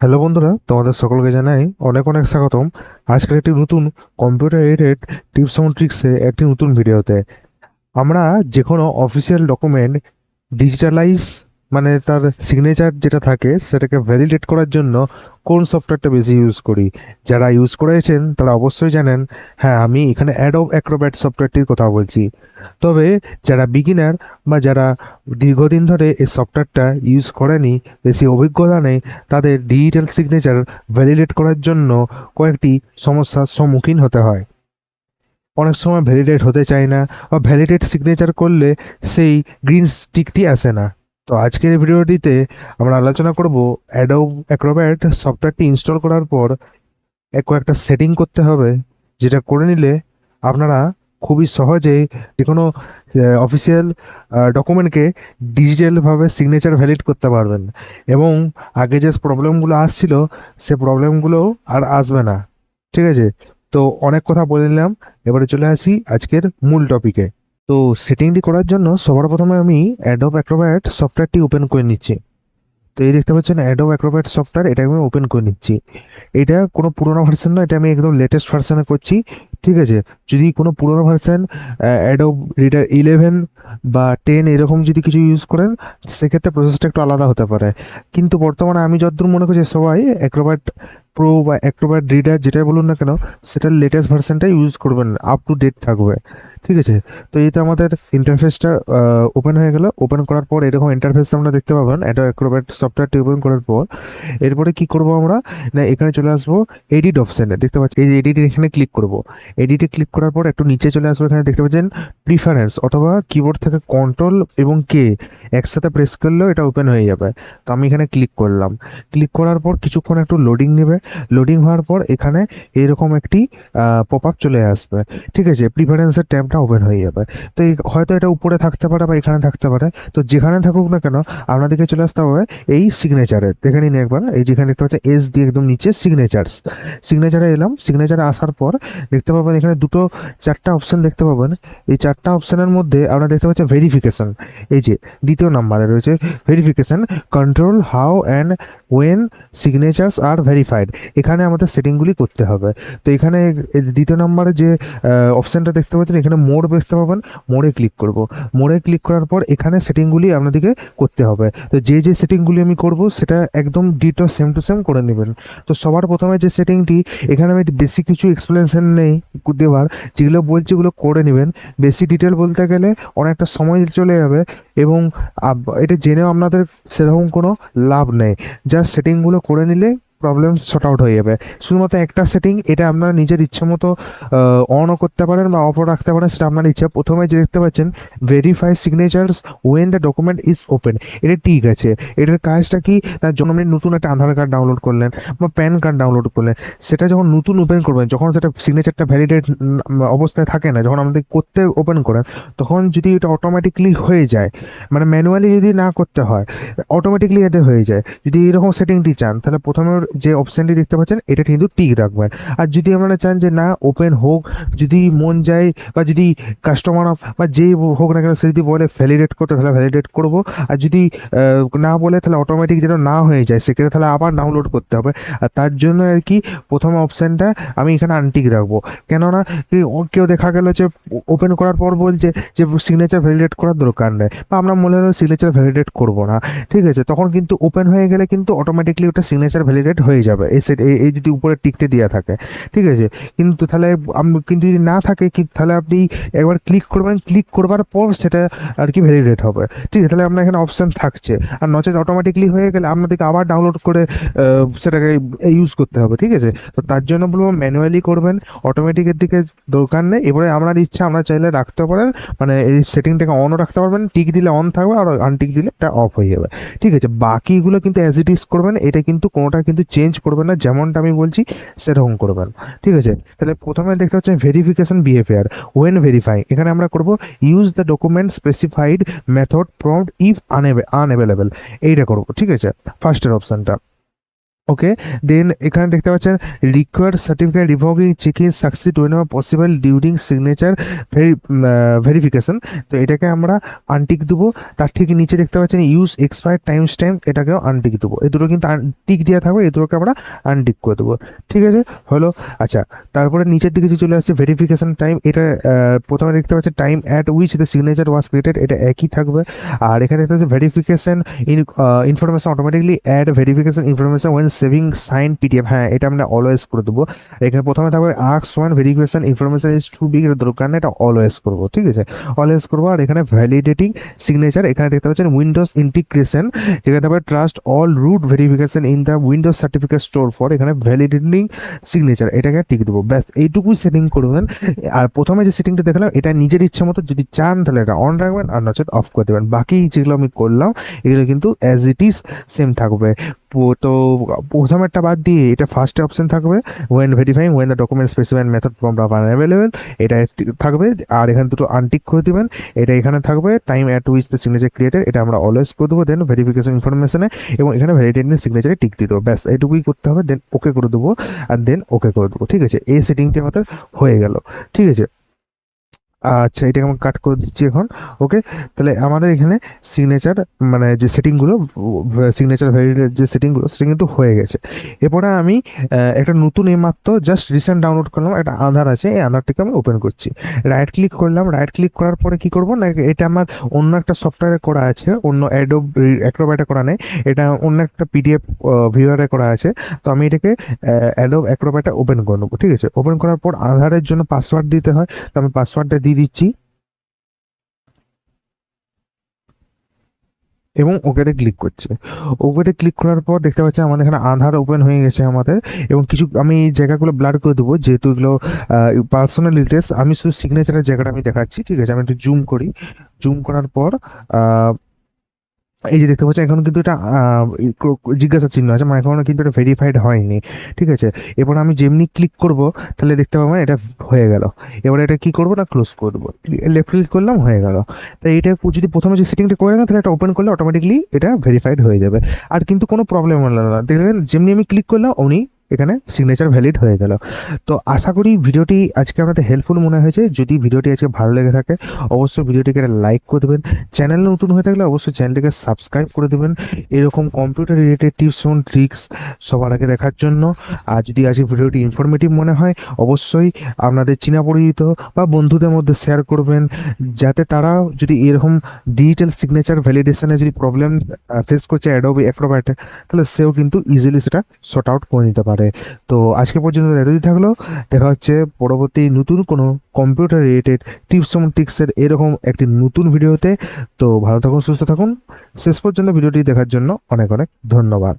Hello বন্ধুরা, তোমাদের সকলকে জানাই অনেক অনেক স্বাগতম। আজকের একটি নতুন কম্পিউটার রিলেটেড টিপস এবং ট্রিক্সে একটি নতুন ভিডিওতে। আমরা যে কোনো অফিসিয়াল ডকুমেন্ট ডিজিটালাইজ, মানে তার সিগনেচার যেটা থাকে সেটাকে ভ্যালিডেট করার জন্য কোন সফটওয়্যারটা বেশি ইউজ করি। যারা ইউজ করেছেন তারা অবশ্যই জানেন। হ্যাঁ, আমি এখানে অ্যাডোব অ্যাক্রোব্যাট সফটওয়্যারটির কথা বলছি। তবে যারা বিগিনার বা যারা দীর্ঘদিন ধরে এই সফটওয়্যারটা ইউজ করেনি, বেশি অভিজ্ঞতা নেই, তাদের ডিজিটাল সিগনেচার ভ্যালিডেট করার জন্য কয়েকটি সমস্যার সম্মুখীন হতে হয়। অনেক সময় ভ্যালিডেট হতে চায় না, বা ভ্যালিডেট সিগনেচার করলে সেই গ্রিন স্টিকটি আসে না। তো আজকের এই ভিডিওটিতে আমরা আলোচনা করব অ্যাডোব অ্যাক্রোব্যাট সফটওয়্যারটি ইনস্টল করার পর কয়েকটা সেটিং করতে হবে, যেটা করে নিলে আপনারা খুবই সহজেই যে কোনো অফিসিয়াল ডকুমেন্টকে ডিজিটালভাবে সিগনেচার ভ্যালিড করতে পারবেন, এবং আগে যে প্রবলেমগুলো আসছিল সে প্রবলেমগুলো আর আসবে না। ঠিক আছে, তো অনেক কথা বলে নিলাম, এবারে চলে আসি আজকের মূল টপিকে। তো সেটিংটি করার জন্য সবার প্রথমে আমি অ্যাডোব অ্যাক্রোব্যাট সফটওয়্যারটি ওপেন করে নিচ্ছি। তো এই দেখতে পাচ্ছেন অ্যাডোব অ্যাক্রোব্যাট সফটওয়্যার, এটা আমি ওপেন করে নিচ্ছি। এটা কোনো পুরোনো ভার্সন না, এটা আমি একদম লেটেস্ট ভার্সনে করছি। ঠিক আছে, যদি কোনো পুরোনো ভার্সন অ্যাডোব রিডার 11 বা 10 এরকম যদি কিছু ইউজ করেন, সেক্ষেত্রে প্রসেসটা একটু আলাদা হতে পারে। কিন্তু বর্তমানে আমি যতদূর মনে করছি সবাই অ্যাক্রোব্যাট প্রো বা অ্যাক্রোব্যাট রিডার যেটাই বলুন না কেন, সেটার লেটেস্ট ভার্সনটা ইউজ করবেন, আপ টু ডেট থাকবে। ঠিক আছে, তো এইটা আমাদের ইন্টারফেসটা ওপেন হয়ে গেল। ওপেন করার পর এরকম ইন্টারফেস আমরা দেখতে পাবেন অ্যাডোব অ্যাক্রোব্যাট সফটওয়্যারটি ওপেন করার পর। এরপরে কি করব আমরা, না এখানে চলে আসবো এডিট অপশনে, দেখতে পাচ্ছি এই যে এডিট, এখানে ক্লিক করব। এডিটে ক্লিক করার পর একটু নিচে চলে আসবো, এখানে দেখতে পাচ্ছেন প্রিফারেন্স, অথবা কিবোর্ড থেকে কন্ট্রোল এবং কে একসাথে প্রেস করলেও এটা ওপেন হয়ে যাবে। তো আমি এখানে ক্লিক করলাম। ক্লিক করার পর কিছুক্ষণ একটু লোডিং নেবে। লোডিং হওয়ার পর এখানে এরকম একটি পপ আপ চলে আসবে। ঠিক আছে, প্রিফারেন্সের ট্যাবটা ওপেন হয়ে যাবে। তো হয়তো এটা উপরে থাকতে পারে বা এখানে থাকতে পারে, তো যেখানে থাকুক না কেন আপনাদেরকে চলে আসতে হবে এই সিগনেচারে। দেখে নিন একবার, এই যেখানে দেখতে পাচ্ছেন এস দিয়ে একদম নিচে সিগনেচার্স, সিগনেচারে এলাম। সিগনেচারে আসার পর দেখতে পাবেন এখানে দুটো চারটা অপশন দেখতে পাবেন। এই চারটা অপশনের মধ্যে আপনারা দেখতে পাচ্ছেন ভেরিফিকেশন, এই যে দ্বিতীয় নাম্বারে রয়েছে verification, control how and when signatures are verified. এখানে আমাদের সেটিংগুলি করতে হবে। তো এখানে দ্বিতীয় নাম্বারে যে অপশনটা দেখতে পাচ্ছেন, এখানে মোড দেখতে পাবেন। মোড়ে ক্লিক করব। মোড়ে ক্লিক করার পর এখানে সেটিংগুলি আপনাদেরকে করতে হবে। তো যে যে সেটিংগুলি আমি করব সেটা একদম ডিটো সেম টু সেম করে নেবেন। তো সবার প্রথমে যে সেটিংটি, এখানে আমি বেশি কিছু এক্সপ্লেনেশন নেই দেওয়ার, যেগুলো বলছি ওগুলো করে নেবেন। বেশি ডিটেল বলতে গেলে অনেকটা সময় চলে যাবে, এবং এটা জেনেও আপনাদের সেরকম কোনো লাভ নেই। জাস্ট সেটিংগুলো করে নিলে প্রবলেম সর্ট আউট হয়ে যাবে। শুধুমাত্র একটা সেটিং, এটা আপনারা নিজের ইচ্ছে মতো অনও করতে পারেন বা অফও রাখতে পারেন, সেটা আপনার ইচ্ছা। প্রথমে যে দেখতে পাচ্ছেন verify signatures when the document is open, এটা ঠিক আছে। এটার কাজটা কি, তার জন্য আপনি নতুন একটা আধার কার্ড ডাউনলোড করলেন বা প্যান কার্ড ডাউনলোড করলেন, সেটা যখন নতুন ওপেন করবেন, যখন সেটা সিগনেচারটা ভ্যালিডেট অবস্থায় থাকে না, যখন আমাদের করতে ওপেন করেন, তখন যদি এটা অটোমেটিকলি হয়ে যায়, মানে ম্যানুয়ালি যদি না করতে হয়, অটোমেটিকলি এতে হয়ে যায়। যদি এরকম সেটিংটি চান, তাহলে প্রথমে যে অপশানটি দেখতে পাচ্ছেন এটা কিন্তু টিক রাখবেন। আর যদি আপনারা চান যে না ওপেন হোক, যদি মন যায় বা যদি কাস্টমার বা যেই হোক না কেন সে যদি বলে ভ্যালিডেট করতে, তাহলে ভ্যালিডেট করব। আর যদি না বলে, তাহলে অটোমেটিক যেন না হয়ে যায়, সেক্ষেত্রে তাহলে আবার ডাউনলোড করতে হবে। আর তার জন্য আর কি প্রথম অপশানটা আমি এখানে আনটিক রাখবো। কেননা কেউ দেখা গেল যে ওপেন করার পর বলছে যে সিগনেচার ভ্যালিডেট করার দরকার নেই, বা আমরা মনে হলো সিগনেচার ভ্যালিডেট করব না। ঠিক আছে, তখন কিন্তু ওপেন হয়ে গেলে কিন্তু অটোমেটিকলি ওটা সিগনেচার ভ্যালিডেট হয়ে যাবে, এই সেট এই যদি উপরে টিকটে দেওয়া থাকে। ঠিক আছে, কিন্তু তাহলে কিন্তু যদি না থাকে কি, তাহলে আপনি একবার ক্লিক করবেন, ক্লিক করবার পর সেটা আর কি ভ্যালিডেট হবে। ঠিক আছে, তাহলে আপনার এখানে অপশন থাকছে। আর নচেত অটোমেটিকলি হয়ে গেলে আপনাদেরকে আবার ডাউনলোড করে সেটাকে ইউজ করতে হবে। ঠিক আছে, তো তার জন্য বলবো ম্যানুয়ালি করবেন, অটোমেটিকের দিকে দরকার নেই। এবারে আপনার ইচ্ছা, আপনার চাইলে রাখতে পারেন, মানে এই সেটিংটাকে অনও রাখতে পারবেন, টিক দিলে অন থাকবে আর আনটিক দিলে এটা অফ হয়ে যাবে। ঠিক আছে, বাকিগুলো কিন্তু অ্যাজ ইট ইজ করবেন, এটা কিন্তু কোনোটা কিন্তু চেঞ্জ করবেন না, যেমনটা আমি বলছি সেরকম করবেন। ঠিক আছে, তাহলে প্রথমে দেখতে হচ্ছে ভেরিফিকেশন বিহেভিয়ার ওয়েন ভেরিফাই, এখানে আমরা করব use the document specified method prompt if unavailable, এইটা করবো। ঠিক আছে, ফার্স্টের অপশনটা। ওকে, দেন এখানে দেখতে পাচ্ছেন required certificate revoking checking succeed whenever possible during signature verification. তো এটাকে আমরা আনটিক দেবো। তার ঠিক নিচে দেখতে পাচ্ছেন ইউজ এক্সপায়ার টাইম স্ট্যাম্প, এটাকেও আনটিক দেবো। এই দুটো কিন্তু টিক দেওয়া থাকবে, এই দুটোকে আমরা আনটিক করে দেবো। ঠিক আছে, হলো। আচ্ছা, তারপরে নিচের দিকে যে চলে আসছে ভেরিফিকেশন টাইম, এটা প্রথমে দেখতে পাচ্ছেন time at which the signature was created, এটা একই থাকবে। আর এখানে দেখতে পাচ্ছি verification information automatically add verification information when saving sign PDF, হ্যাঁ এটা আমরা অলওয়েজ করে দেবো। এখানে প্রথমে থাকবে আক্স when verification information is too big, এটা দরকার না, এটা অলওয়েজ করবো। ঠিক আছে, অলওয়েজ করবো। আর এখানে ভ্যালিডেটিং সিগনেচার, এখানে দেখতে পাচ্ছেন উইন্ডোজ ইন্টিগ্রেশন, যেখানে থাকবে trust all root verification in the Windows certificate store for, এখানে ভ্যালিডেটিং সিগনেচার, এটাকে টিক দেবো। ব্যাস এইটুকুই সেটিং করবেন। আর প্রথমে যে সেটিংটা দেখালাম এটা নিজের ইচ্ছা মতো যদি চান তাহলে এটা অন রাখবেন, আর নচেত অফ করে দেবেন। বাকি যেগুলো আমি করলাম এগুলো কিন্তু অ্যাজ ইট ইজ সেম থাকবে। তো প্রথমেরটা বাদ দিয়ে এটা ফার্স্টে অপশন থাকবে when verifying when the document specified method form up unavailable, এটা থাকবে। আর এখানে দুটো আনটিক করে দিবেন। এটা এখানে থাকবে time at which the signature created, এটা আমরা অলওয়েজ করে দেবো। দেন ভেরিফিকেশন ইনফরমেশনে এবং এখানে ভ্যালিডেটিং সিগনেচারে টিক দিয়ে দেবো। ব্যাস এইটুকুই করতে হবে। দেন ওকে করে দেবো, আর দেন ওকে করে দেবো। ঠিক আছে, এই সেটিংটি আমাদের হয়ে গেল। ঠিক আছে, আচ্ছা এটাকে আমি কাট করে দিচ্ছি এখন। ওকে, তাহলে আমাদের এখানে সিগনেচার মানে যে সেটিংগুলো, সিগনেচার ভ্যালিডেট যে সেটিংগুলো, সেটা কিন্তু হয়ে গেছে। এরপরে আমি একটা নতুন এইমাত্র জাস্ট রিসেন্ট ডাউনলোড করলাম, একটা আধার আছে, এই আধারটাকে আমি ওপেন করছি। রাইট ক্লিক করলাম, রাইট ক্লিক করার পরে কি করব না, এটা আমার অন্য একটা সফটওয়্যারে করা আছে, অন্য অ্যাডোব অ্যাক্রোব্যাটে করা নেই, এটা অন্য একটা পিডিএফ ভিউয়ারে করা আছে। তো আমি এটাকে অ্যাডোব অ্যাক্রোব্যাটে ওপেন করে নেবো। ঠিক আছে, ওপেন করার পর আধারের জন্য পাসওয়ার্ড দিতে হয়, তো আমি পাসওয়ার্ডটা দিয়ে দিচ্ছি এবং ওকেতে ক্লিক করছি। ওকেতে ক্লিক করার পর দেখতে পাচ্ছি আমাদের এখানে আধার ওপেন হয়ে গেছে আমাদের। এবং কিছু আমি এই জায়গাগুলো ব্লার করে দেবো, যেহেতু এগুলো পার্সোনাল ডিটেলস। আমি শুধু সিগনেচারের জায়গাটা আমি দেখাচ্ছি। ঠিক আছে, আমি একটু জুম করি। জুম করার পর আহ, এই যে দেখতে পাচ্ছেন এখন কিন্তু এটা জিজ্ঞাসা চিহ্ন আছে, মানে এখনো কিন্তু এটা ভেরিফাইড হয়নি। ঠিক আছে, এবার আমি যেমনি ক্লিক করব তাহলে দেখতে পাবো এটা হয়ে গেল। এবার এটা কি করবো না, ক্লোজ করে দেবো। লেফট ক্লিক করলাম, হয়ে গেল। তাই এটা যদি প্রথমে যে সেটিংটা করে রাখেন তাহলে এটা ওপেন করলে অটোমেটিকলি এটা ভেরিফাইড হয়ে যাবে। আর কিন্তু কোনো প্রবলেম হলো না, দেখবেন যেমনি আমি ক্লিক করলাম অমনি এখানে সিগনেচার ভ্যালিড হয়ে গেল। তো আশা করি ভিডিওটি আজকে আপনাদের হেল্পফুল মনে হয়েছে। যদি ভিডিওটি আজকে ভালো লেগে থাকে অবশ্যই ভিডিওটিকে লাইক করে দেবেন। চ্যানেল নতুন হয়ে থাকলে অবশ্যই চ্যানেলটিকে সাবস্ক্রাইব করে দেবেন এরকম কম্পিউটার রিলেটেড টিপস এবং ট্রিক্স সবার আগে দেখার জন্য। আর যদি আজকে ভিডিওটি ইনফরমেটিভ মনে হয় অবশ্যই আপনাদের চেনা পরিচিত বা বন্ধুদের মধ্যে শেয়ার করবেন, যাতে তারা যদি এরকম ডিজিটাল সিগনেচার ভ্যালিডেশনে যদি প্রবলেম ফেস করছে অ্যাডোবি অ্যাক্রোব্যাটে, তাহলে সেও কিন্তু ইজিলি সেটা সর্ট আউট করে নিতে পারে। তো আজকে পর্যন্ত এতই থাকলো। দেখা হচ্ছে পরবর্তী নতুন কোনো কম্পিউটার রিলেটেড টিপস এবং ট্রিক্সের এরকম একটি নতুন ভিডিওতে। তো ভালো থাকুন, সুস্থ থাকুন। শেষ পর্যন্ত ভিডিওটি দেখার জন্য অনেক অনেক ধন্যবাদ।